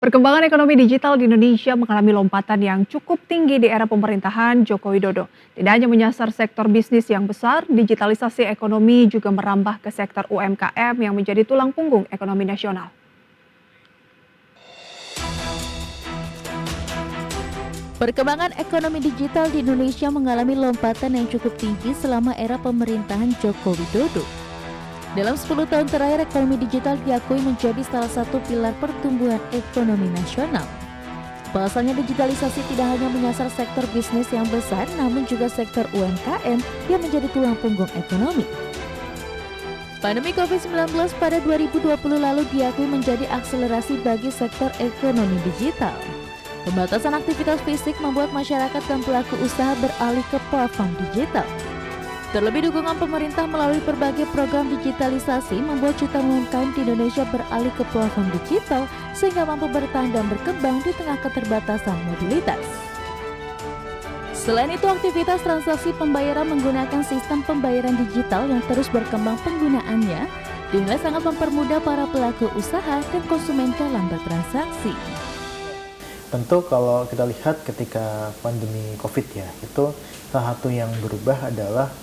Perkembangan ekonomi digital di Indonesia mengalami lompatan yang cukup tinggi di era pemerintahan Joko Widodo. Tidak hanya menyasar sektor bisnis yang besar, digitalisasi ekonomi juga merambah ke sektor UMKM yang menjadi tulang punggung ekonomi nasional. Perkembangan ekonomi digital di Indonesia mengalami lompatan yang cukup tinggi selama era pemerintahan Joko Widodo. Dalam 10 tahun terakhir, ekonomi digital diakui menjadi salah satu pilar pertumbuhan ekonomi nasional. Pasalnya, digitalisasi tidak hanya menyasar sektor bisnis yang besar, namun juga sektor UMKM yang menjadi tulang punggung ekonomi. Pandemi COVID-19 pada 2020 lalu diakui menjadi akselerasi bagi sektor ekonomi digital. Pembatasan aktivitas fisik membuat masyarakat dan pelaku usaha beralih ke platform digital. Terlebih dukungan pemerintah melalui berbagai program digitalisasi membuat jutaan UMKM di Indonesia beralih ke platform digital sehingga mampu bertahan dan berkembang di tengah keterbatasan mobilitas. Selain itu, aktivitas transaksi pembayaran menggunakan sistem pembayaran digital yang terus berkembang penggunaannya dinilai sangat mempermudah para pelaku usaha dan konsumen dalam bertransaksi. Tentu kalau kita lihat ketika pandemi COVID ya, itu salah satu yang berubah adalah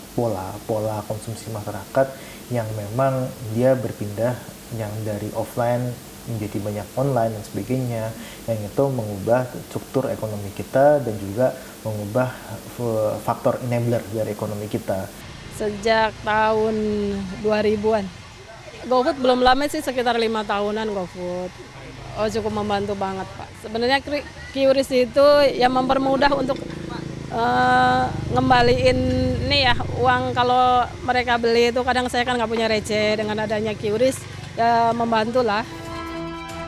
pola konsumsi masyarakat yang memang dia berpindah yang dari offline menjadi banyak online dan sebagainya, yang itu mengubah struktur ekonomi kita dan juga mengubah faktor enabler dari ekonomi kita. Sejak tahun 2000-an. GoFood belum lama sih, sekitar 5 tahunan GoFood. Oh, cukup membantu banget, Pak. Sebenarnya QRIS itu yang mempermudah untuk ngembaliin nih ya uang kalau mereka beli itu, kadang saya kan nggak punya receh. Dengan adanya QRIS ya membantu lah.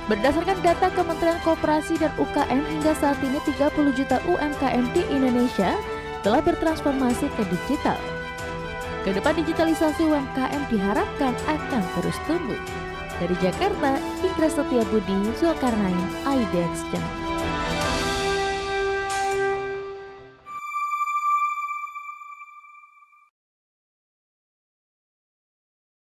Berdasarkan data Kementerian Koperasi dan UKM, hingga saat ini 30 juta UMKM di Indonesia telah bertransformasi ke digital. Kedepan digitalisasi UMKM diharapkan akan terus tumbuh. Dari Jakarta, Indra Setiabudi, Zulkarnain, IDX Channel.